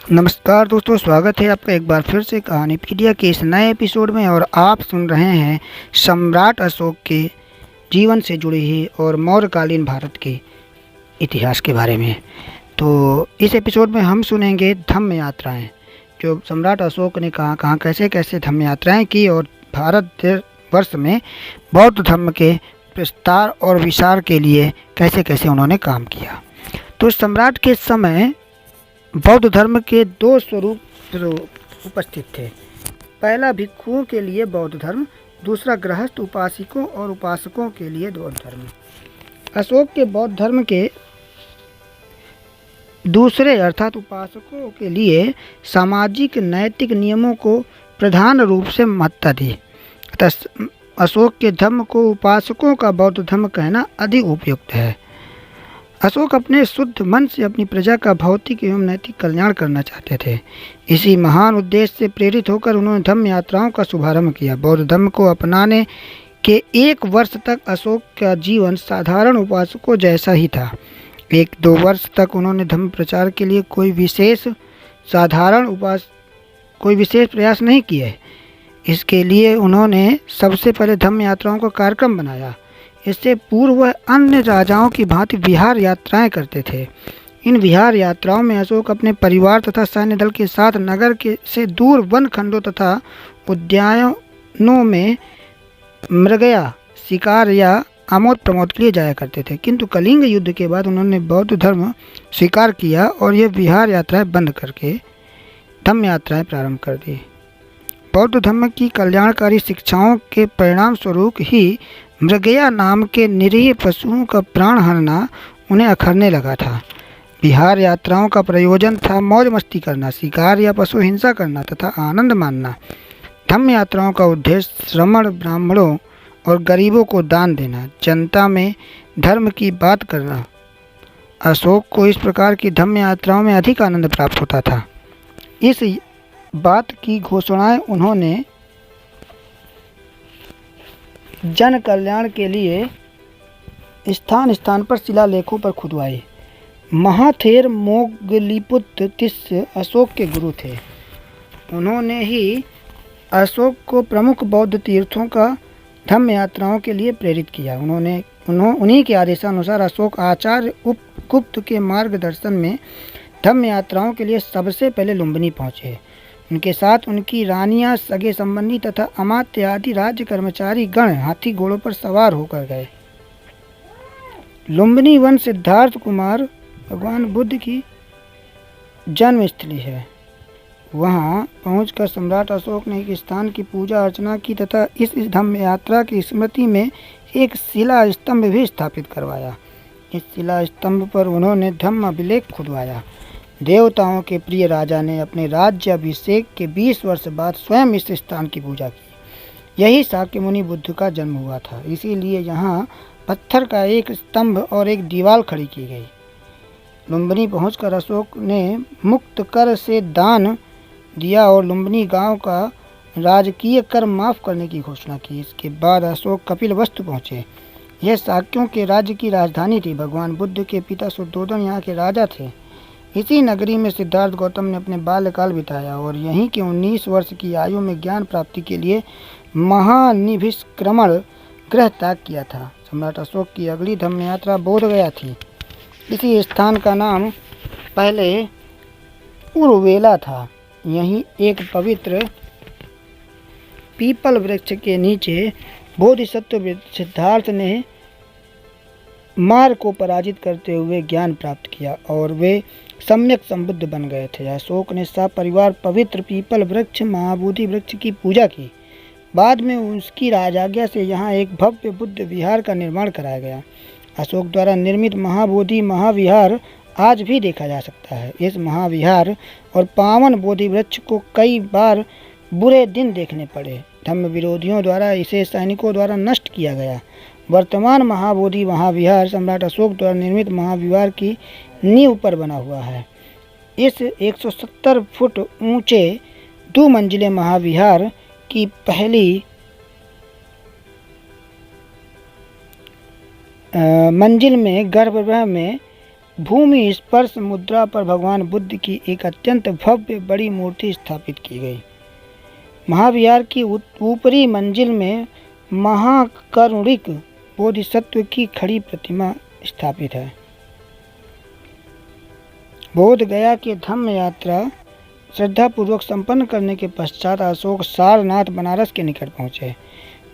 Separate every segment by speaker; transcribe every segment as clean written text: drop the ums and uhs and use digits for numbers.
Speaker 1: नमस्कार दोस्तों, स्वागत है आपका एक बार फिर से कहानीपीडिया के इस नए एपिसोड में। और आप सुन रहे हैं सम्राट अशोक के जीवन से जुड़ी हुई और मौर्यकालीन भारत के इतिहास के बारे में। तो इस एपिसोड में हम सुनेंगे धम्म यात्राएं, जो सम्राट अशोक ने कहाँ कहाँ कैसे कैसे धम्म यात्राएं की और भारत वर्ष में बौद्ध धर्म के विस्तार और विचार के लिए कैसे कैसे उन्होंने काम किया। तो सम्राट के समय बौद्ध धर्म के दो स्वरूप उपस्थित थे। पहला भिक्षुओं के लिए बौद्ध धर्म, दूसरा गृहस्थ उपासकों और उपासकों के लिए बौद्ध धर्म। अशोक के बौद्ध धर्म के दूसरे अर्थात उपासकों के लिए सामाजिक नैतिक नियमों को प्रधान रूप से महत्ता दी। अतः अशोक के धर्म को उपासकों का बौद्ध धर्म कहना अधिक उपयुक्त है। अशोक अपने शुद्ध मन से अपनी प्रजा का भौतिक एवं नैतिक कल्याण करना चाहते थे। इसी महान उद्देश्य से प्रेरित होकर उन्होंने धम्म यात्राओं का शुभारंभ किया। बौद्ध धर्म को अपनाने के 1 वर्ष तक अशोक का जीवन साधारण उपासकों जैसा ही था। 1-2 वर्ष तक उन्होंने धर्म प्रचार के लिए कोई विशेष प्रयास नहीं किए। इसके लिए उन्होंने सबसे पहले धम्म यात्राओं का कार्यक्रम बनाया। इससे पूर्व वह अन्य राजाओं की भांति विहार यात्राएं करते थे। इन विहार यात्राओं में अशोक अपने परिवार तथा सैन्य दल के साथ नगर से दूर वन खंडों तथा उद्यानों में मृगया शिकार या आमोद प्रमोद के लिए जाया करते थे। किंतु कलिंग युद्ध के बाद उन्होंने बौद्ध धर्म स्वीकार किया और यह विहार यात्राएं बंद करके धम्म यात्राएं प्रारंभ कर दी। बौद्ध धर्म की कल्याणकारी शिक्षाओं के परिणाम स्वरूप ही मृगया नाम के निरीह पशुओं का प्राण हरना उन्हें अखरने लगा था। विहार यात्राओं का प्रयोजन था मौज मस्ती करना, शिकार या पशु हिंसा करना तथा आनंद मानना। धम्म यात्राओं का उद्देश्य श्रमण, ब्राह्मणों और गरीबों को दान देना, जनता में धर्म की बात करना। अशोक को इस प्रकार की धम्म यात्राओं में अधिक आनंद प्राप्त होता था। इस बात की घोषणाएं उन्होंने जन कल्याण के लिए स्थान स्थान पर शिलालेखों पर खुदवाई। महाथेर मोगलीपुत्र तिस्य अशोक के गुरु थे। उन्होंने ही अशोक को प्रमुख बौद्ध तीर्थों का धम्म यात्राओं के लिए प्रेरित किया। उन्हीं के आदेशानुसार अशोक आचार्य उपगुप्त के मार्गदर्शन में धम्म यात्राओं के लिए सबसे पहले लुम्बिनी पहुँचे। उनके साथ उनकी रानियां, सगे संबंधी तथा अमात्य आदि राज्य कर्मचारी गण हाथी घोड़ों पर सवार होकर गए। लुम्बिनी वन सिद्धार्थ कुमार भगवान बुद्ध की जन्मस्थली है। वहां पहुंचकर सम्राट अशोक ने एक स्थान की पूजा अर्चना की तथा इस धम्म यात्रा की स्मृति में एक शिला स्तंभ भी स्थापित करवाया। इस शिला स्तंभ पर उन्होंने धम्म अभिलेख खुदवाया। देवताओं के प्रिय राजा ने अपने राज्याभिषेक के 20 वर्ष बाद स्वयं इस स्थान की पूजा की। यही शाक्यमुनि बुद्ध का जन्म हुआ था। इसीलिए यहाँ पत्थर का एक स्तंभ और एक दीवार खड़ी की गई। लुम्बिनी पहुंचकर अशोक ने मुक्त कर से दान दिया और लुम्बिनी गांव का राजकीय कर माफ करने की घोषणा की। इसके बाद अशोक कपिलवस्तु पहुँचे। यह शाक्यों के राज्य की राजधानी थी। भगवान बुद्ध के पिता शुद्धोधन यहाँ के राजा थे। इसी नगरी में सिद्धार्थ गौतम ने अपने बाल्यकाल बिताया और यहीं के 19 वर्ष की आयु में ज्ञान प्राप्ति के लिए महानिभिष्क्रमण गृह त्याग किया था। सम्राट अशोक की अगली धम्म यात्रा बोध गया थी। इसी स्थान का नाम पहले उर्वेला था। यहीं एक पवित्र पीपल वृक्ष के नीचे बोधिसत्व सिद्धार्थ ने मार को पराजित करते हुए ज्ञान प्राप्त किया और वे सम्यक संबुद्ध बन गए थे। अशोक ने सपरिवार पवित्र पीपल वृक्ष महाबोधि वृक्ष की पूजा की। बाद में उसकी राजाज्ञा से यहाँ एक भव्य बुद्ध विहार का निर्माण कराया गया। अशोक द्वारा निर्मित महाबोधि महाविहार आज भी देखा जा सकता है। इस महाविहार और पावन बोधि वृक्ष को कई बार बुरे दिन देखने पड़े। धम्म विरोधियों द्वारा इसे सैनिकों द्वारा नष्ट किया गया। वर्तमान महाबोधि महाविहार सम्राट अशोक द्वारा निर्मित महाविहार की नींव पर बना हुआ है। इस 170 फुट ऊंचे 2 मंजिले महाविहार की पहली मंजिल में गर्भगृह में भूमि स्पर्श मुद्रा पर भगवान बुद्ध की एक अत्यंत भव्य बड़ी मूर्ति स्थापित की गई। महाविहार की ऊपरी मंजिल में महाकरुणिक बोधिसत्व की खड़ी प्रतिमा स्थापित है। बोध गया की धम्म यात्रा श्रद्धापूर्वक संपन्न करने के पश्चात अशोक सारनाथ बनारस के निकट पहुँचे।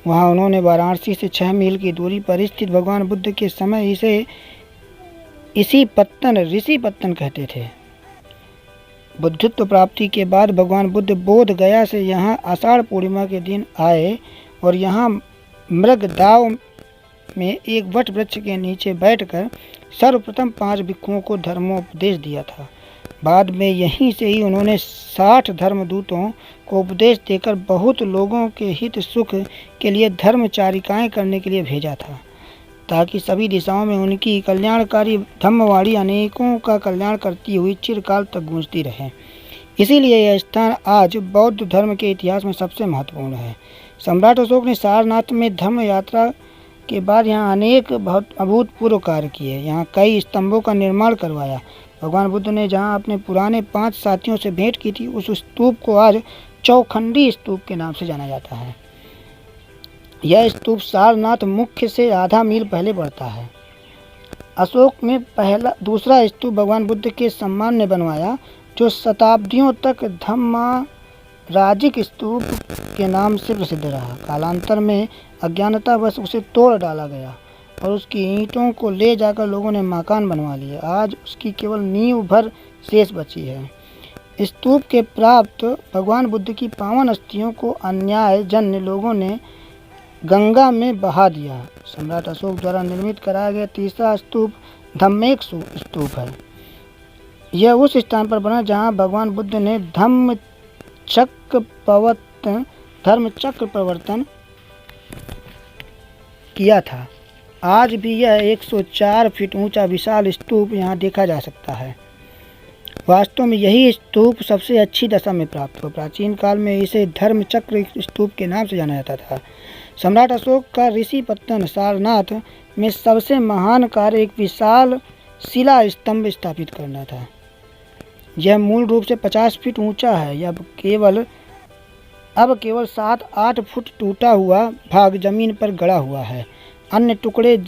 Speaker 1: वहाँ उन्होंने वाराणसी से 6 मील की दूरी पर स्थित भगवान बुद्ध के समय इसे ऋषि पत्तन कहते थे। बुद्धत्व प्राप्ति के बाद भगवान बुद्ध बोध गया से यहाँ आषाढ़ पूर्णिमा के दिन आए और यहाँ मृगदाव में एक वट वृक्ष के नीचे बैठकर सर्वप्रथम 5 भिक्षुओं को धर्मोपदेश दिया था। बाद में यहीं से ही उन्होंने 60 धर्मदूतों को उपदेश देकर बहुत लोगों के हित सुख के लिए धर्मचारिकाएं करने के लिए भेजा था, ताकि सभी दिशाओं में उनकी कल्याणकारी धम्मवाणी अनेकों का कल्याण करती हुई चिरकाल तक गूंजती रहे। इसीलिए यह स्थान आज बौद्ध धर्म के इतिहास में सबसे महत्वपूर्ण है। सम्राट अशोक ने सारनाथ में धर्म यात्रा के बाद यहाँ अनेक बहुत अभूतपूर्व कार्य किए। यहाँ कई स्तंभों का निर्माण करवाया। भगवान बुद्ध ने जहाँ अपने पुराने 5 साथियों से भेंट की थी, उस स्तूप को आज चौखंडी स्तूप के नाम से जाना जाता है। यह स्तूप सारनाथ मुख्य से आधा मील पहले पड़ता है। अशोक में दूसरा स्तूप भगवान बुद्ध के सम्मान में बनवाया, जो शताब्दियों तक धम्माराजिक स्तूप के नाम से प्रसिद्ध रहा। कालांतर में अज्ञानतावश उसे तोड़ डाला गया और उसकी ईंटों को ले जाकर लोगों ने मकान बनवा लिए। आज उसकी केवल नींव भर शेष बची है। स्तूप के प्राप्त भगवान बुद्ध की पावन अस्थियों को अन्यायजन्य लोगों ने गंगा में बहा दिया। सम्राट अशोक द्वारा निर्मित कराया गया तीसरा स्तूप धम्मेक्षु स्तूप है। यह उस स्थान पर बना जहां भगवान बुद्ध ने धर्मचक्र प्रवर्तन किया था। आज भी यह 104 फीट ऊंचा विशाल स्तूप यहाँ देखा जा सकता है। वास्तव में यही स्तूप सबसे अच्छी दशा में प्राप्त हुआ। प्राचीन काल में इसे धर्मचक्र स्तूप के नाम से जाना जाता था। सम्राट अशोक का ऋषि पत्तन सारनाथ में सबसे महान कार्य एक विशाल शिला स्तंभ स्थापित करना था। यह मूल रूप से 50 फीट ऊंचा है। यह अब केवल 7-8 फुट टूटा हुआ भाग जमीन पर गड़ा हुआ है। अन्य टुकड़े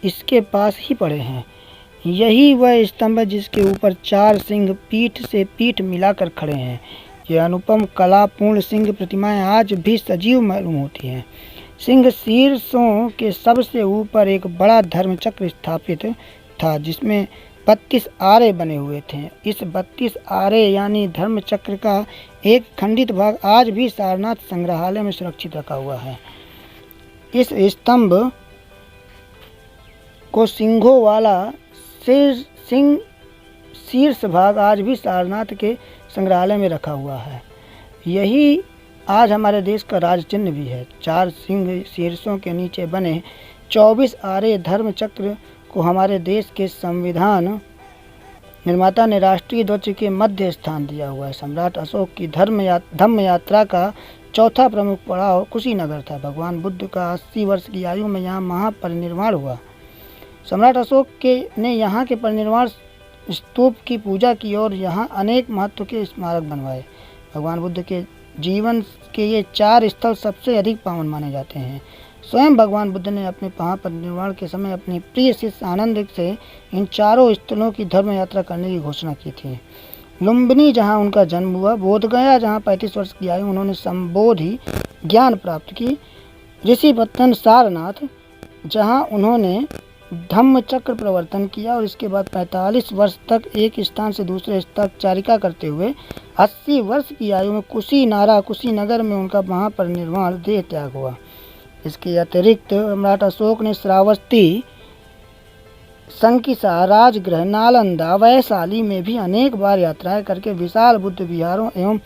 Speaker 1: इसके पास ही पड़े हैं। यही वह स्तंभ है जिसके ऊपर 4 सिंह पीठ से पीठ मिलाकर खड़े हैं। यह अनुपम कलापूर्ण सिंह प्रतिमाएं आज भी सजीव मालूम होती हैं। सिंह शीर्षों के सबसे ऊपर एक बड़ा धर्मचक्र स्थापित था, जिसमें 32 आरे बने हुए थे। इस 32 आरे यानी धर्मचक्र का एक खंडित भाग आज भी सारनाथ संग्रहालय में सुरक्षित रखा हुआ है। इस स्तंभ को सिंहों वाला शीर्ष भाग आज भी सारनाथ के संग्रहालय में रखा हुआ है। यही आज हमारे देश का राज चिन्ह भी है। 4 सिंह शीर्षों के नीचे बने 24 आरे धर्मचक्र को हमारे देश के संविधान निर्माता ने राष्ट्रीय ध्वज के मध्य स्थान दिया हुआ है। सम्राट अशोक की धम्म यात्रा का चौथा प्रमुख पड़ाव कुशीनगर था। भगवान बुद्ध का 80 वर्ष की आयु में यहाँ महापरिनिर्वाण हुआ। सम्राट अशोक ने यहाँ के परिनिर्वाण स्तूप की पूजा की और यहाँ अनेक महत्व के स्मारक बनवाए। भगवान बुद्ध के जीवन के ये 4 स्थल सबसे अधिक पावन माने जाते हैं। स्वयं भगवान बुद्ध ने अपने महापरिनिर्वाण के समय अपने प्रिय शिष्य आनंद से इन 4 स्थलों की धर्म यात्रा करने की घोषणा की थी। लुम्बिनी जहाँ उनका जन्म हुआ, बोधगया जहाँ 35 वर्ष की आयु उन्होंने संबोधि ज्ञान प्राप्त की, ऋषि पत्तन सारनाथ जहाँ उन्होंने धम्मचक्र प्रवर्तन किया और इसके बाद 45 वर्ष तक एक स्थान से दूसरे स्थान चारिका करते हुए 80 वर्ष की आयु में कुशीनगर में उनका महापरिनिर्वाण देह त्याग हुआ। इसके अतिरिक्त सम्राट अशोक ने श्रावस्ती, संकिसा, राजगृह, नालंदा, वैशाली में भी अनेक बार यात्राएं करके विशाल बुद्ध विहारों एवं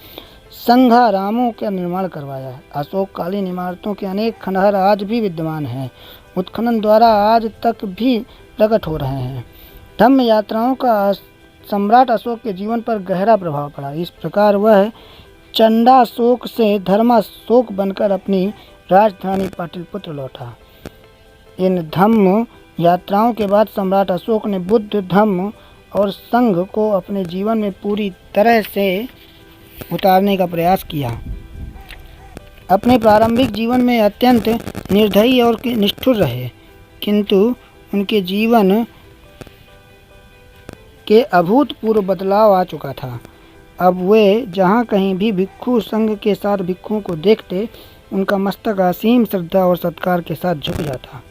Speaker 1: संघारामों का निर्माण करवाया है। अशोककालीन इमारतों के अनेक खंडहर आज भी विद्यमान हैं। उत्खनन द्वारा आज तक भी प्रकट हो रहे हैं। धम्म यात्राओं का सम्राट अशोक के जीवन पर गहरा प्रभाव पड़ा। इस प्रकार वह चंडाशोक से धर्माशोक बनकर अपनी राजधानी पाटलिपुत्र लौटा। इन धम्म यात्राओं के बाद सम्राट अशोक ने बुद्ध धम्म और संघ को अपने जीवन में पूरी तरह से उतारने का प्रयास किया। अपने प्रारंभिक जीवन में अत्यंत निर्दयी और निष्ठुर रहे, किंतु उनके जीवन के अभूतपूर्व बदलाव आ चुका था। अब वे जहाँ कहीं भी भिक्षु संघ के साथ भिक्षुओं को देखते, उनका मस्तक असीम श्रद्धा और सत्कार के साथ झुक जाता।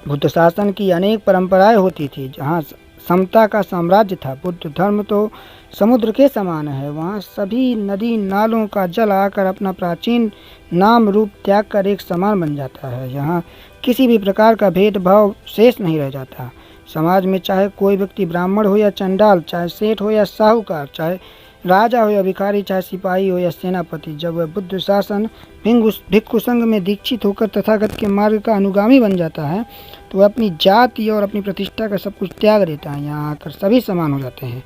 Speaker 1: बुद्ध शासन की अनेक परंपराएं होती थी। जहाँ समता का साम्राज्य था, बुद्ध धर्म तो समुद्र के समान है। वहाँ सभी नदी नालों का जल आकर अपना प्राचीन नाम रूप त्याग कर एक समान बन जाता है। यहाँ किसी भी प्रकार का भेदभाव शेष नहीं रह जाता। समाज में चाहे कोई व्यक्ति ब्राह्मण हो या चंडाल, चाहे सेठ हो या साहूकार, चाहे राजा हो या भिखारी, चाहे सिपाही हो या सेनापति, जब वह बुद्ध शासन भिक्षु संघ में दीक्षित होकर तथागत के मार्ग का अनुगामी बन जाता है, तो वह अपनी जाति और अपनी प्रतिष्ठा का सब कुछ त्याग देता है। यहाँ आकर सभी समान हो जाते हैं।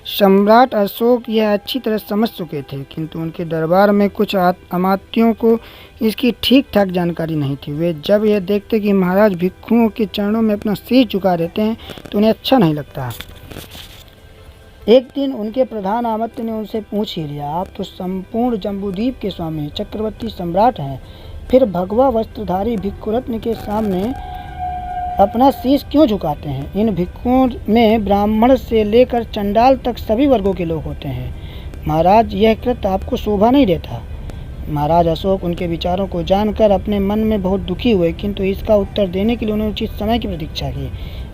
Speaker 1: सम्राट अशोक यह अच्छी तरह समझ चुके थे, किंतु उनके दरबार में कुछ अमात्यों को इसकी ठीक ठाक जानकारी नहीं थी। वे जब यह देखते कि महाराज भिक्षुओं के चरणों में अपना सिर झुका देते हैं, तो उन्हें अच्छा नहीं लगता। एक दिन उनके प्रधान आमत्य ने उनसे पूछ ही लिया, आप तो संपूर्ण जम्बूद्वीप के स्वामी, चक्रवर्ती सम्राट हैं, फिर भगवा वस्त्रधारी भिक्षुरत्न के सामने अपना शीश क्यों झुकाते हैं? इन भिक्षुओं में ब्राह्मण से लेकर चंडाल तक सभी वर्गों के लोग होते हैं। महाराज, यह कृत्य आपको शोभा नहीं देता। महाराज अशोक उनके विचारों को जानकर अपने मन में बहुत दुखी हुए, किंतु इसका उत्तर देने के लिए उन्होंने उचित समय की प्रतीक्षा की।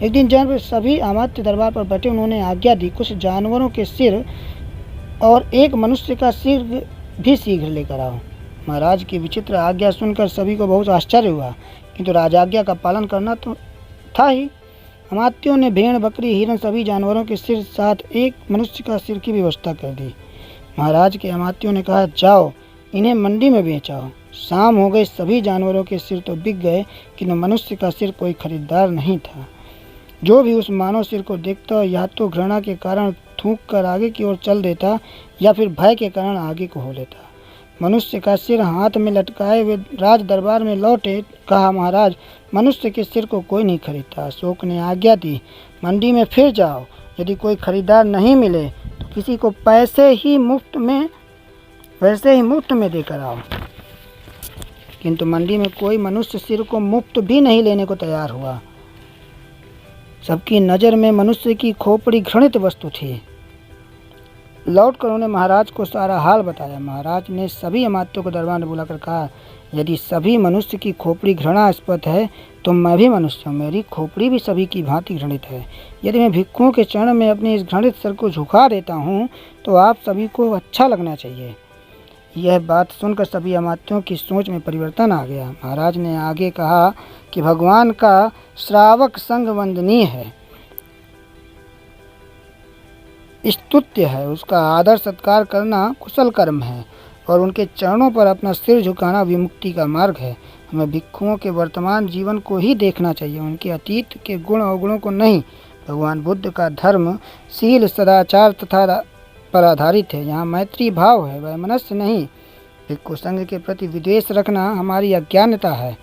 Speaker 1: एक दिन जब सभी अमात्य दरबार पर बैठे, उन्होंने आज्ञा दी, कुछ जानवरों के सिर और एक मनुष्य का सिर भी शीघ्र लेकर आओ। महाराज की विचित्र आज्ञा सुनकर सभी को बहुत आश्चर्य हुआ, किंतु राजाज्ञा का पालन करना तो था ही। अमात्यों ने भेड़, बकरी, हिरन सभी जानवरों के सिर साथ एक मनुष्य का सिर की व्यवस्था कर दी। महाराज के अमात्यों ने कहा, जाओ इन्हें मंडी में बेचाओ। शाम हो गई, सभी जानवरों के सिर तो बिक गए, किंतु मनुष्य का सिर कोई खरीदार नहीं था। जो भी उस मानव सिर को देखता, या तो घृणा के कारण थूक कर आगे की ओर चल देता, या फिर भय के कारण आगे को हो लेता। मनुष्य का सिर हाथ में लटकाए वे राज दरबार में लौटे। कहा, महाराज, मनुष्य के सिर को कोई नहीं खरीदता। अशोक ने आज्ञा दी, मंडी में फिर जाओ, यदि कोई खरीदार नहीं मिले तो किसी को वैसे ही मुफ्त में देकर आओ। किंतु मंडी में कोई मनुष्य सिर को मुफ्त भी नहीं लेने को तैयार हुआ। सबकी नज़र में मनुष्य की खोपड़ी घृणित वस्तु थी। लौटकर उन्होंने महाराज को सारा हाल बताया। महाराज ने सभी अमात्यों को दरबार में बुलाकर कहा, यदि सभी मनुष्य की खोपड़ी घृणास्पद है, तो मैं भी मनुष्य हूँ, मेरी खोपड़ी भी सभी की भांति घृणित है। यदि मैं भिक्षुओं के चरण में अपने इस घृणित सिर को झुका देता हूँ, तो आप सभी को अच्छा लगना चाहिए। यह बात सुनकर सभी अमात्यों की सोच में परिवर्तन आ गया। महाराज ने आगे कहा कि भगवान का श्रावक संग वंदनीय है, स्तुत्य है, उसका आदर सत्कार करना कुशल कर्म है, और उनके चरणों पर अपना सिर झुकाना विमुक्ति का मार्ग है। हमें भिक्षुओं के वर्तमान जीवन को ही देखना चाहिए, उनके अतीत के गुण अवगुणों को नहीं। भगवान बुद्ध का धर्म शील, सदाचार तथा पर आधारित है। यहाँ मैत्री भाव है, वह मनुष्य नहीं। भिक्षु संघ के प्रति विद्वेष रखना हमारी अज्ञानता है।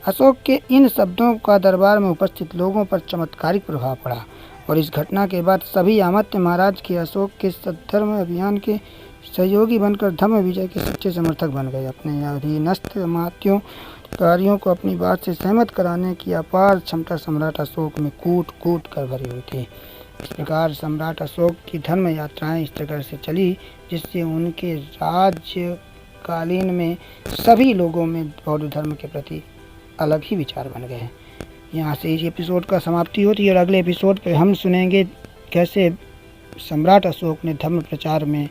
Speaker 1: अशोक के इन शब्दों का दरबार में उपस्थित लोगों पर चमत्कारिक प्रभाव पड़ा, और इस घटना के बाद सभी अमात्य महाराज के अशोक के सद्धर्म अभियान के सहयोगी बनकर धर्म विजय के सच्चे समर्थक बन गए। अपने अधीनस्थ अमात्यों कार्यों को अपनी बात से सहमत कराने की अपार क्षमता सम्राट अशोक में कूट कूट कर भरी हुई थी। इस प्रकार सम्राट अशोक की धर्म यात्राएं इस प्रकार से चली, जिससे उनके राज्यकालीन में सभी लोगों में बौद्ध धर्म के प्रति अलग ही विचार बन गए। यहाँ से इस एपिसोड का समाप्ति होती है, और अगले एपिसोड पे हम सुनेंगे कैसे सम्राट अशोक ने धर्म प्रचार में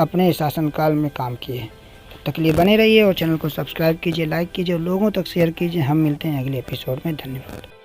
Speaker 1: अपने शासनकाल में काम किए। तब तक के लिए बने रहिए और चैनल को सब्सक्राइब कीजिए, लाइक कीजिए और लोगों तक शेयर कीजिए। हम मिलते हैं अगले एपिसोड में। धन्यवाद।